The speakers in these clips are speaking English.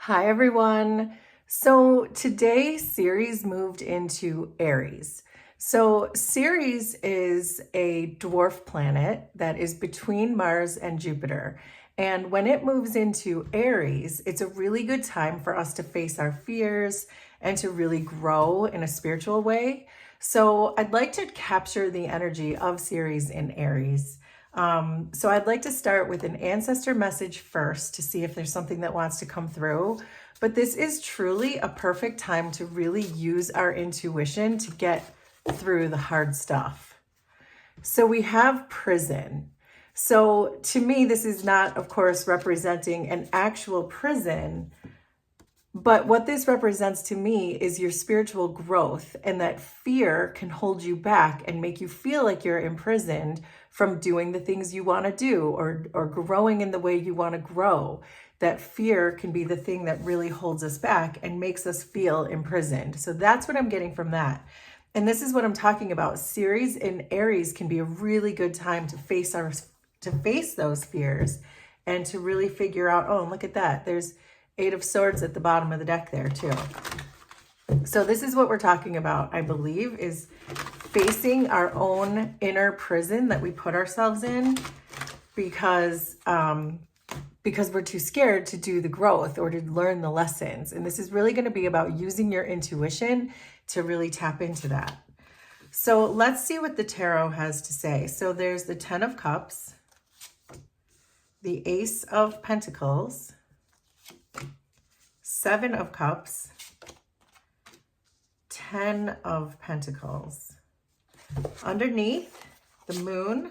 Hi, everyone. So today, Ceres moved into Aries. So Ceres is a dwarf planet that is between Mars and Jupiter. And when it moves into Aries, it's a really good time for us to face our fears and to really grow in a spiritual way. So I'd like to capture the energy of Ceres in Aries. So I'd like to start with an ancestor message first to see if there's something that wants to come through. But this is truly a perfect time to really use our intuition to get through the hard stuff. So we have prison. So to me, this is not, of course, representing an actual prison, but what this represents to me is your spiritual growth, and that fear can hold you back and make you feel like you're imprisoned from doing the things you want to do or growing in the way you want to grow. That fear can be the thing that really holds us back and makes us feel imprisoned. So that's what I'm getting from that. And this is what I'm talking about. Ceres in Aries can be a really good time to face those fears and to really figure out, oh, look at that. There's 8 of Swords at the bottom of the deck there too. So this is what we're talking about, I believe, is facing our own inner prison that we put ourselves in because we're too scared to do the growth or to learn the lessons. And this is really going to be about using your intuition to really tap into that. So let's see what the tarot has to say. So there's the 10 of Cups, the Ace of Pentacles, 7 of Cups, 10 of Pentacles. Underneath, the Moon,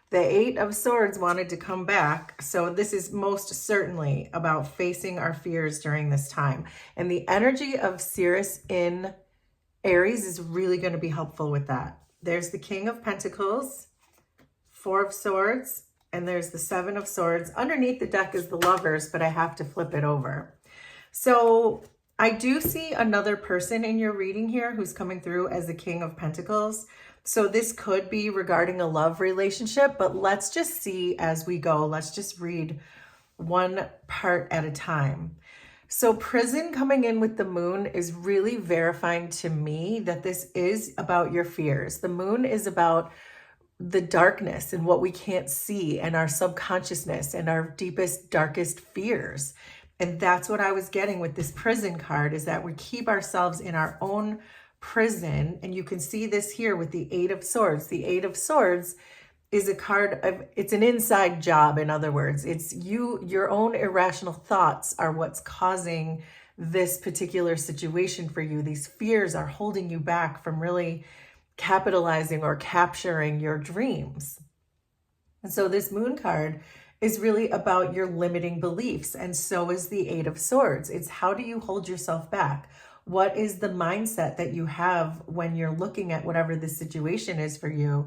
the 8 of Swords wanted to come back. So this is most certainly about facing our fears during this time. And the energy of Ceres in Aries is really going to be helpful with that. There's the King of Pentacles, 4 of Swords, and there's the 7 of Swords. Underneath the deck is the Lovers, but I have to flip it over. So I do see another person in your reading here who's coming through as the King of Pentacles. So this could be regarding a love relationship, but let's just see as we go. Let's just read one part at a time. So prison coming in with the Moon is really verifying to me that this is about your fears. The Moon is about the darkness and what we can't see and our subconsciousness and our deepest, darkest fears. And that's what I was getting with this prison card, is that we keep ourselves in our own prison. And you can see this here with the 8 of Swords. The 8 of Swords is a card of, it's an inside job. In other words, it's your own irrational thoughts are what's causing this particular situation for you. These fears are holding you back from really capitalizing or capturing your dreams. And so this Moon card is really about your limiting beliefs. And so is the 8 of Swords. It's how do you hold yourself back? What is the mindset that you have when you're looking at whatever the situation is for you?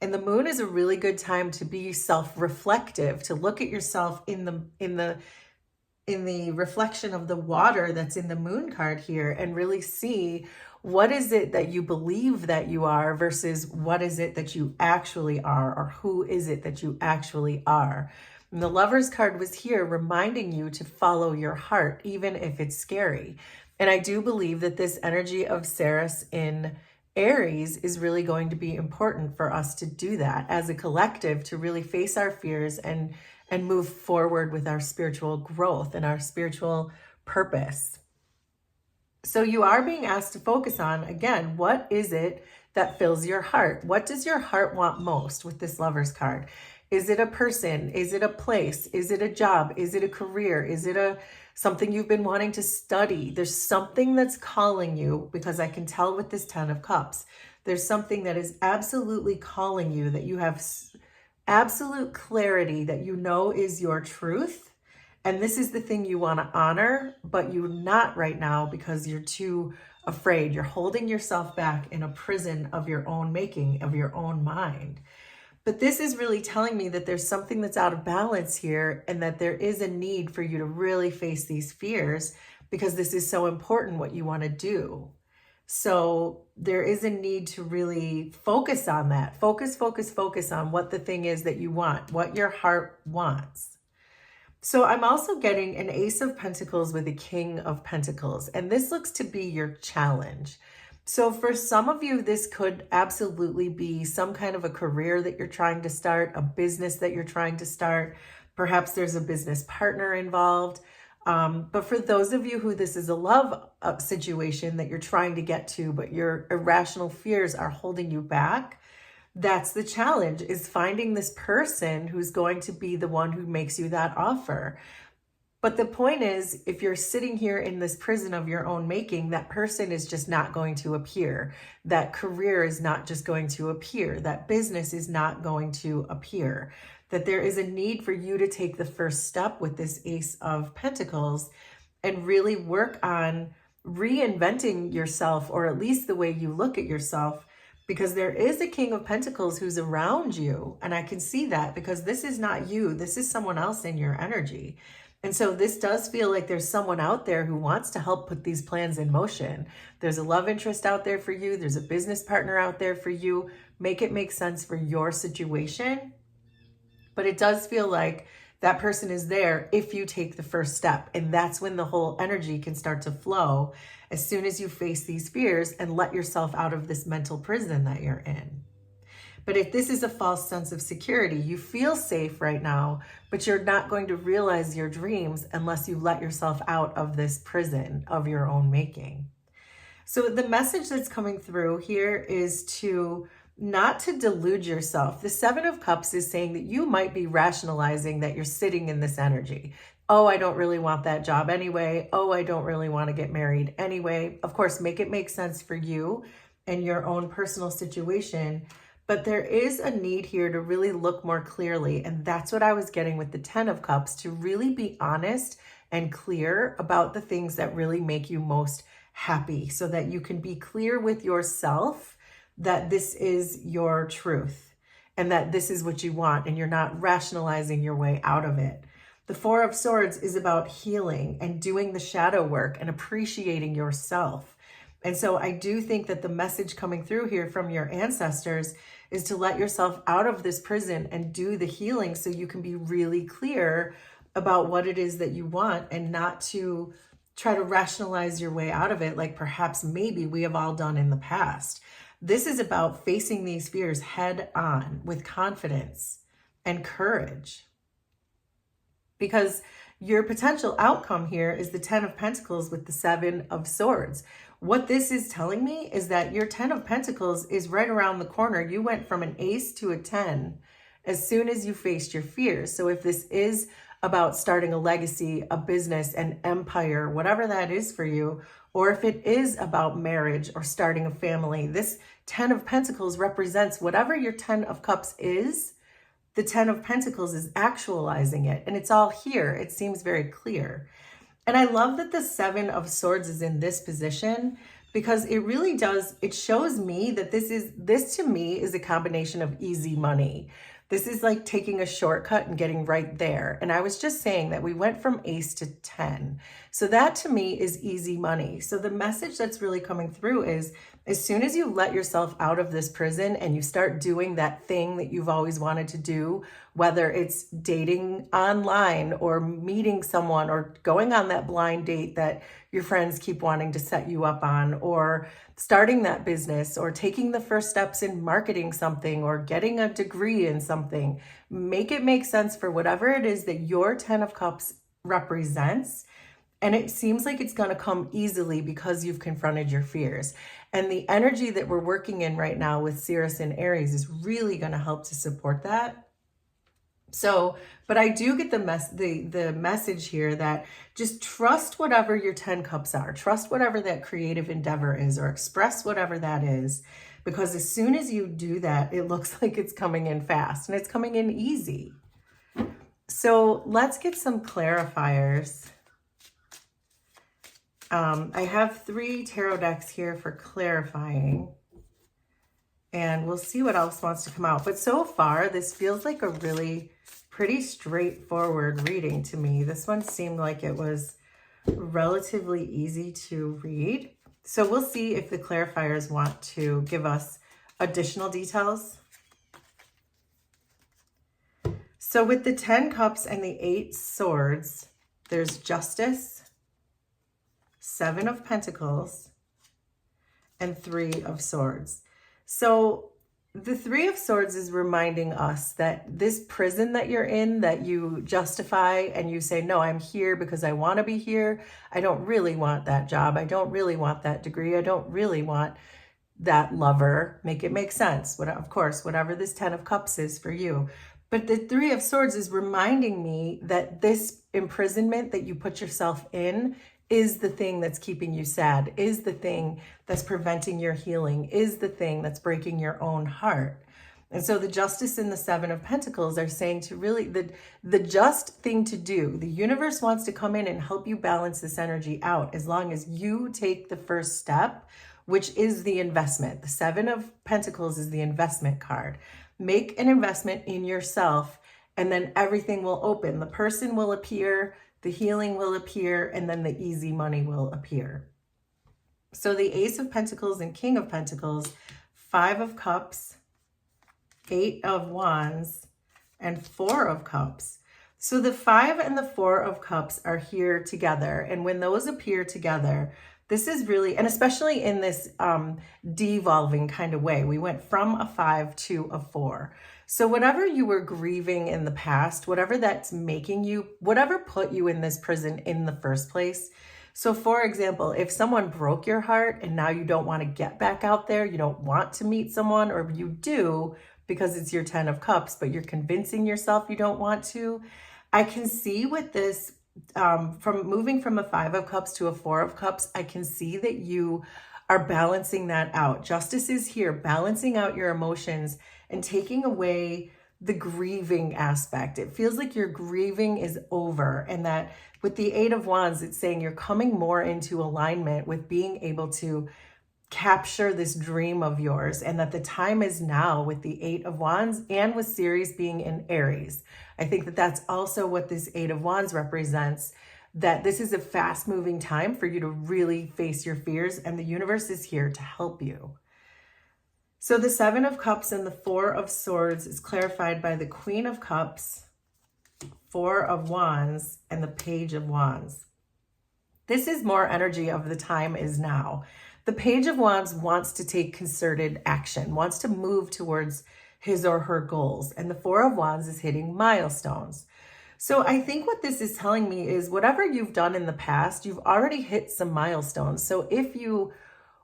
And the Moon is a really good time to be self-reflective, to look at yourself in the reflection of the water that's in the Moon card here and really see what is it that you believe that you are versus what is it that you actually are, or who is it that you actually are. And the Lovers card was here reminding you to follow your heart, even if it's scary. And I do believe that this energy of Ceres in Aries is really going to be important for us to do that as a collective, to really face our fears and move forward with our spiritual growth and our spiritual purpose. So you are being asked to focus on, again, what is it that fills your heart? What does your heart want most with this Lovers card? Is it a person? Is it a place? Is it a job? Is it a career? Is it something you've been wanting to study? There's something that's calling you, because I can tell with this 10 of Cups. There's something that is absolutely calling you, that you have absolute clarity that you know is your truth. And this is the thing you want to honor, but you're not right now because you're too afraid. You're holding yourself back in a prison of your own making, of your own mind. But this is really telling me that there's something that's out of balance here, and that there is a need for you to really face these fears, because this is so important what you want to do. So there is a need to really focus on that. Focus on what the thing is that you want, what your heart wants. So I'm also getting an Ace of Pentacles with a King of Pentacles, and this looks to be your challenge. So for some of you, this could absolutely be some kind of a career that you're trying to start, a business that you're trying to start. Perhaps there's a business partner involved. But for those of you who this is a love situation that you're trying to get to, but your irrational fears are holding you back, that's the challenge, is finding this person who's going to be the one who makes you that offer. But the point is, if you're sitting here in this prison of your own making, that person is just not going to appear. That career is not just going to appear. That business is not going to appear. That there is a need for you to take the first step with this Ace of Pentacles and really work on reinventing yourself, or at least the way you look at yourself, because there is a King of Pentacles who's around you. And I can see that because this is not you. This is someone else in your energy. And so this does feel like there's someone out there who wants to help put these plans in motion. There's a love interest out there for you. There's a business partner out there for you. Make it make sense for your situation. But it does feel like that person is there if you take the first step. And that's when the whole energy can start to flow, as soon as you face these fears and let yourself out of this mental prison that you're in. But if this is a false sense of security, you feel safe right now, but you're not going to realize your dreams unless you let yourself out of this prison of your own making. So the message that's coming through here is not to delude yourself. The Seven of Cups is saying that you might be rationalizing that you're sitting in this energy. Oh, I don't really want that job anyway. Oh, I don't really want to get married anyway. Of course, make it make sense for you and your own personal situation. But there is a need here to really look more clearly. And that's what I was getting with the Ten of Cups, to really be honest and clear about the things that really make you most happy, so that you can be clear with yourself that this is your truth and that this is what you want, and you're not rationalizing your way out of it. The Four of Swords is about healing and doing the shadow work and appreciating yourself. And so I do think that the message coming through here from your ancestors is to let yourself out of this prison and do the healing, so you can be really clear about what it is that you want, and not to try to rationalize your way out of it, like perhaps maybe we have all done in the past. This is about facing these fears head on with confidence and courage. Because your potential outcome here is the Ten of Pentacles with the Seven of Swords. What this is telling me is that your Ten of Pentacles is right around the corner. You went from an Ace to a 10 as soon as you faced your fears. So if this is about starting a legacy, a business, an empire, whatever that is for you, or if it is about marriage or starting a family, this Ten of Pentacles represents whatever your Ten of Cups is. The Ten of Pentacles is actualizing it, and it's all here. It seems very clear. And I love that the Seven of Swords is in this position, because it really does, it shows me that this to me is a combination of easy money. This is like taking a shortcut and getting right there. And I was just saying that we went from Ace to 10. So that to me is easy money. So the message that's really coming through is, as soon as you let yourself out of this prison and you start doing that thing that you've always wanted to do, whether it's dating online or meeting someone or going on that blind date that your friends keep wanting to set you up on, or starting that business, or taking the first steps in marketing something, or getting a degree in something, make it make sense for whatever it is that your Ten of Cups represents. And it seems like it's going to come easily because you've confronted your fears. And the energy that we're working in right now with Sirius and Aries is really going to help to support that. So, but I do get the message here that just trust whatever your 10 cups are. Trust whatever that creative endeavor is, or express whatever that is. Because as soon as you do that, it looks like it's coming in fast, and it's coming in easy. So let's get some clarifiers. I have 3 tarot decks here for clarifying, and we'll see what else wants to come out. But so far, this feels like a really pretty straightforward reading to me. This one seemed like it was relatively easy to read. So we'll see if the clarifiers want to give us additional details. So with the 10 cups and the 8 swords, there's justice, 7 of pentacles, and 3 of swords. So the 3 of swords is reminding us that this prison that you're in, that you justify and you say, no, I'm here because I want to be here. I don't really want that job. I don't really want that degree. I don't really want that lover. Make it make sense. Of course, whatever this 10 of cups is for you. But the 3 of swords is reminding me that this imprisonment that you put yourself in is the thing that's keeping you sad, is the thing that's preventing your healing, is the thing that's breaking your own heart. And so the justice and the 7 of pentacles are saying to really, the just thing to do, the universe wants to come in and help you balance this energy out as long as you take the first step, which is the investment. The 7 of pentacles is the investment card. Make an investment in yourself and then everything will open. The person will appear, the healing will appear, and then the easy money will appear. So the Ace of Pentacles and King of Pentacles, 5 of Cups, 8 of Wands, and 4 of Cups. So the 5 and the 4 of Cups are here together. And when those appear together, this is really, and especially in this devolving kind of way, we went from a 5 to a 4. So whatever you were grieving in the past, whatever that's making you, whatever put you in this prison in the first place. So for example, if someone broke your heart and now you don't want to get back out there, you don't want to meet someone, or you do because it's your 10 of cups, but you're convincing yourself you don't want to. I can see with this, from moving from a 5 of cups to a 4 of cups, I can see that you are balancing that out. Justice is here, balancing out your emotions and taking away the grieving aspect. It feels like your grieving is over, and that with the 8 of Wands, it's saying you're coming more into alignment with being able to capture this dream of yours, and that the time is now with the 8 of Wands and with Ceres being in Aries. I think that that's also what this 8 of Wands represents, that this is a fast moving time for you to really face your fears, and the universe is here to help you. So the 7 of Cups and the 4 of Swords is clarified by the Queen of Cups, 4 of Wands, and the Page of Wands. This is more energy of the time is now. The Page of Wands wants to take concerted action, wants to move towards his or her goals. And the 4 of Wands is hitting milestones. So I think what this is telling me is whatever you've done in the past, you've already hit some milestones. So if you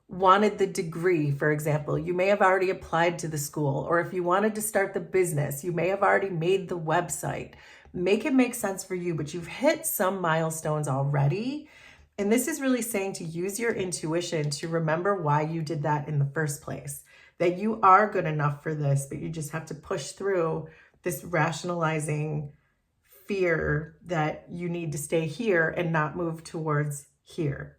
wanted the degree, for example, you may have already applied to the school, or if you wanted to start the business, you may have already made the website. Make it make sense for you, but you've hit some milestones already. And this is really saying to use your intuition to remember why you did that in the first place, that you are good enough for this, but you just have to push through this rationalizing fear that you need to stay here and not move towards here.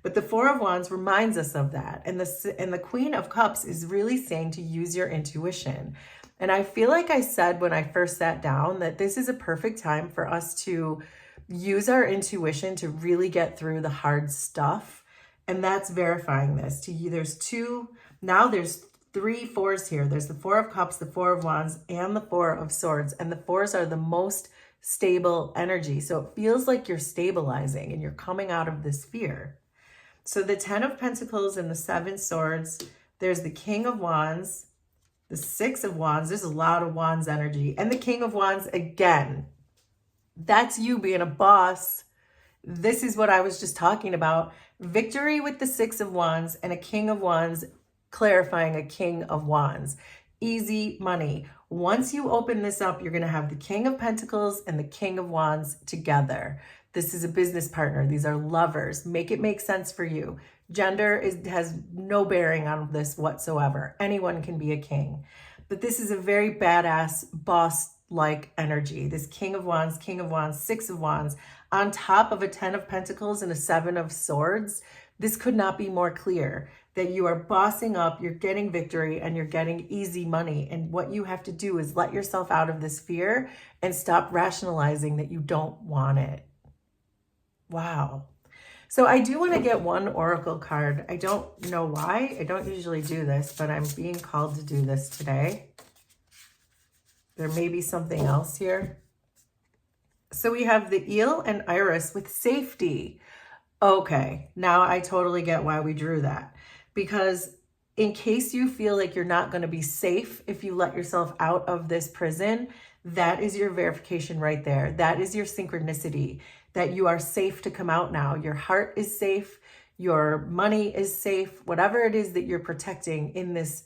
But the 4 of Wands reminds us of that. And the Queen of Cups is really saying to use your intuition. And I feel like I said when I first sat down that this is a perfect time for us to use our intuition to really get through the hard stuff. And that's verifying this to you. There's 3 4s here. There's the 4 of Cups, the 4 of Wands, and the 4 of Swords. And the 4s are the most stable energy. So it feels like you're stabilizing and you're coming out of this fear. So the 10 of Pentacles and the 7 Swords, there's the King of Wands, the 6 of Wands, there's a lot of Wands energy, and the King of Wands again. That's you being a boss. This is what I was just talking about. Victory with the 6 of Wands and a King of Wands clarifying a King of Wands. Easy money. Once you open this up, you're going to have the King of Pentacles and the King of Wands together. This is a business partner. These are lovers. Make it make sense for you. Gender has no bearing on this whatsoever. Anyone can be a king. But this is a very badass boss-like energy. This King of Wands, 6 of Wands, on top of a 10 of Pentacles and a 7 of Swords. This could not be more clear that you are bossing up, you're getting victory, and you're getting easy money. And what you have to do is let yourself out of this fear and stop rationalizing that you don't want it. Wow. So I do want to get one oracle card. I don't know why. I don't usually do this, but I'm being called to do this today. There may be something else here. So we have the eel and iris with safety. Okay, now I totally get why we drew that. Because in case you feel like you're not going to be safe if you let yourself out of this prison, that is your verification right there. That is your synchronicity, that you are safe to come out now. Your heart is safe. Your money is safe. Whatever it is that you're protecting in this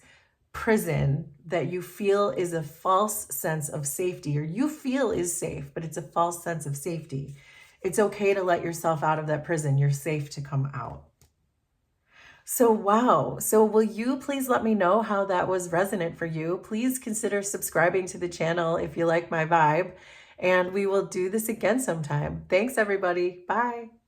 prison that you feel is a false sense of safety, or you feel is safe, but it's a false sense of safety. It's okay to let yourself out of that prison. You're safe to come out. So, wow. So will you please let me know how that was resonant for you? Please consider subscribing to the channel if you like my vibe, and we will do this again sometime. Thanks, everybody. Bye.